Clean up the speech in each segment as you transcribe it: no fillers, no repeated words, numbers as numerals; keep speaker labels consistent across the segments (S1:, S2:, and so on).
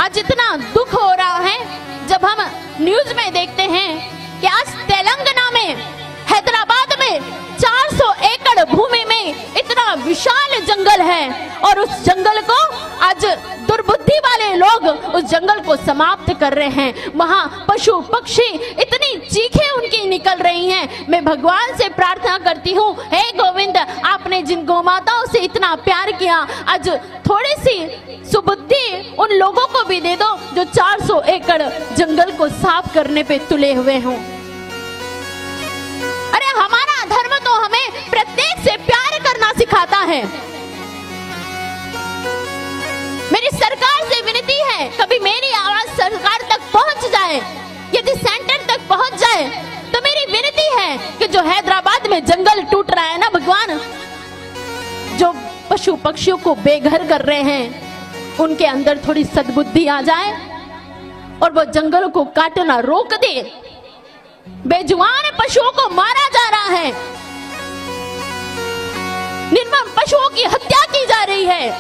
S1: आज इतना दुख हो रहा है जब हम न्यूज में देखते हैं कि आज तेलंगाना में, हैदराबाद में 400 एकड़ भूमि में इतना विशाल जंगल है और उस जंगल को आज दुर्बुद्धि वाले लोग उस जंगल को समाप्त कर रहे हैं। वहां पशु पक्षी इतनी चीखें उनकी निकल रही हैं। मैं भगवान से प्रार्थना करती हूँ, हे गोविंद, आपने जिन गौमाताओं से इतना प्यार किया, आज थोड़ी सी सुबुद्धि उन लोगों को भी दे दो जो 400 एकड़ जंगल को साफ करने पे तुले हुए हों। अरे हमारा धर्म तो हमें प्रत्येक से प्यार करना सिखाता है। मेरी सरकार से विनती है, कभी मेरी आवाज सरकार तक पहुंच जाए, यदि सेंटर तक पहुंच जाए तो मेरी विनती है कि जो हैदराबाद में जंगल टूट रहा है ना भगवान, जो पशु पक्षियों को बेघर कर रहे हैं, उनके अंदर थोड़ी सद्बुद्धि आ जाए और वो जंगल को काटना रोक दे। बेजुबान पशुओं को मारा जा रहा है, निर्मम पशुओं की हत्या की जा रही है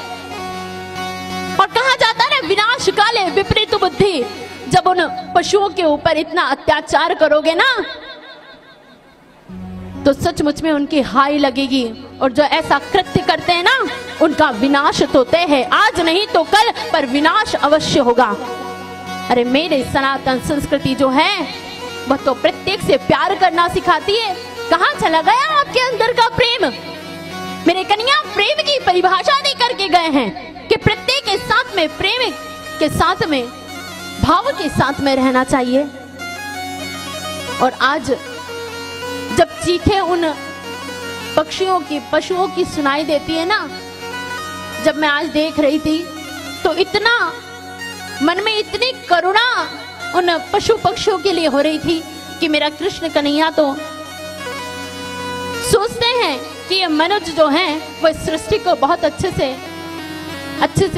S1: और कहा जाता है विनाश काले विपरीत बुद्धि। जब उन पशुओं के ऊपर इतना अत्याचार करोगे ना तो सचमुच में उनकी हाय लगेगी और जो ऐसा कृत्य करते हैं ना उनका विनाश तो तय है, आज नहीं तो कल, पर विनाश अवश्य होगा। अरे मेरे सनातन संस्कृति जो है वह तो प्रत्येक से प्यार करना सिखाती है। कहाँ चला गया आपके अंदर का प्रेम? मेरे कन्या प्रेम की परिभाषा दे करके गए हैं कि प्रत्येक के साथ में प्रेम के साथ में भाव के साथ में रहना चाहिए। और आज जब चीखें उन पक्षियों की, पशुओं की सुनाई देती है ना, जब मैं आज देख रही थी तो इतना मन में इतनी करुणा उन पशु पक्षियों के लिए हो रही थी कि मेरा कृष्ण कन्हैया तो सोचते हैं कि ये मनुष्य जो है वो इस सृष्टि को बहुत अच्छे से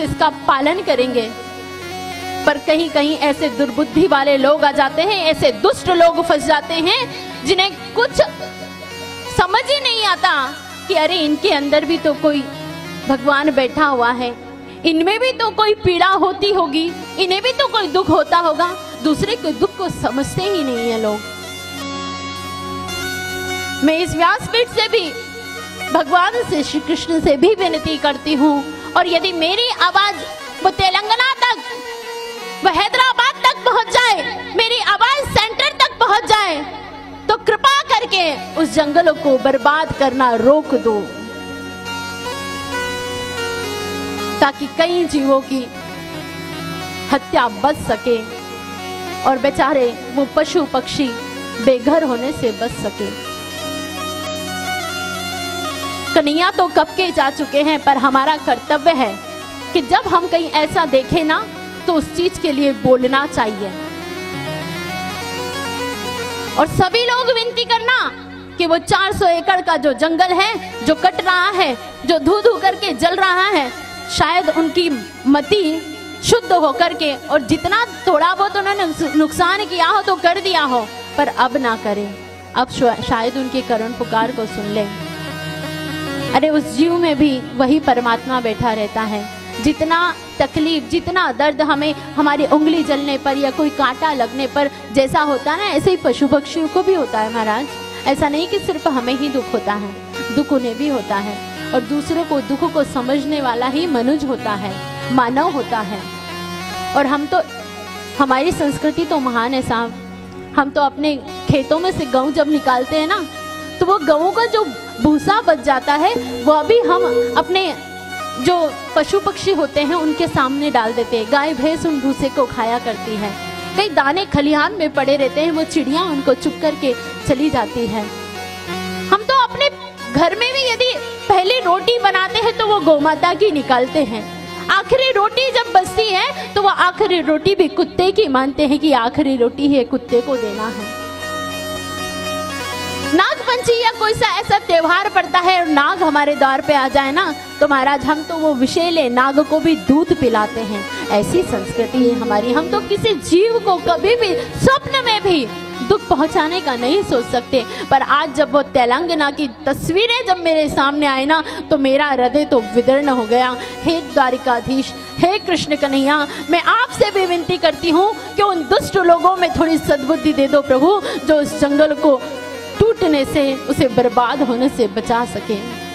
S1: इसका पालन करेंगे, पर कहीं कहीं ऐसे दुर्बुद्धि वाले लोग आ जाते हैं, ऐसे दुष्ट लोग फंस जाते हैं जिन्हें कुछ समझ ही नहीं आता कि अरे इनके अंदर भी तो कोई भगवान बैठा हुआ है, इनमें भी तो कोई पीड़ा होती होगी, इन्हें भी तो कोई दुख होता होगा। दूसरे के दुख को समझते ही नहीं है लोग। मैं इस व्यासपीठ से भी भगवान से, श्री कृष्ण से भी विनती करती हूँ, और यदि मेरी आवाज वो तेलंगाना तक, वो हैदराबाद तक पहुंच जाए, मेरी आवाज सेंटर तक पहुंच जाए, तो कृपा करके उस जंगलों को बर्बाद करना रोक दो, ताकि कई जीवों की हत्या बच सके और बेचारे वो पशु पक्षी बेघर होने से बच सके। कन्हैया तो कब के जा चुके हैं, पर हमारा कर्तव्य है कि जब हम कहीं ऐसा देखें ना तो उस चीज के लिए बोलना चाहिए। और सभी लोग विनती करना कि वो 400 एकड़ का जो जंगल है, जो कट रहा है, जो धू धू करके जल रहा है, शायद उनकी मति शुद्ध होकर के, और जितना थोड़ा बहुत उन्होंने नुकसान किया हो तो कर दिया हो, पर अब ना करें, अब शायद उनके करुण पुकार को सुन ले। अरे उस जीव में भी वही परमात्मा बैठा रहता है। जितना तकलीफ, जितना दर्द हमें हमारी उंगली जलने पर या कोई कांटा लगने पर जैसा होता है ना, ऐसे ही पशु पक्षियों को भी होता है महाराज। ऐसा नहीं कि सिर्फ हमें ही दुख होता है, दुख उन्हें भी होता है, और दूसरों को दुख को समझने वाला ही मनुष्य होता है, मानव होता है। और हम तो, हमारी संस्कृति तो महान है साहब। हम तो अपने खेतों में से गेहूं जब निकालते हैं ना, तो वो गेहूं का जो भूसा बच जाता है वो अभी हम अपने जो पशु पक्षी होते हैं उनके सामने डाल देते हैं। गाय भैंस उन भूसे को खाया करती है। कई दाने खलिहान में पड़े रहते हैं, वो चिड़िया उनको चुग करके चली जाती है। हम तो अपने घर में भी यदि पहले रोटी बनाते हैं तो वो गौमाता की निकालते हैं। आखिरी रोटी जब बचती है तो वो आखिरी रोटी भी कुत्ते की मानते हैं कि आखिरी रोटी है, कुत्ते को देना है। नागपंचमी या कोई सा ऐसा त्योहार पड़ता है और नाग हमारे द्वार पे आ जाए ना, तो महाराज हम तो वो विषैले नाग को भी दूध पिलाते हैं। ऐसी संस्कृति है हमारी। हम तो किसी जीव को कभी भी स्वप्न में भी दुख पहुंचाने का नहीं सोच सकते। पर आज जब वो तेलंगाना की तस्वीरें जब मेरे सामने आए ना, तो मेरा हृदय तो विदीर्ण हो गया। हे द्वारिकाधीश, हे कृष्ण कन्हैया, मैं आपसे भी विनती करती हूँ कि उन दुष्ट लोगों में थोड़ी सद्बुद्धि दे दो प्रभु, जो उस जंगल को टूटने से, उसे बर्बाद होने से बचा सके।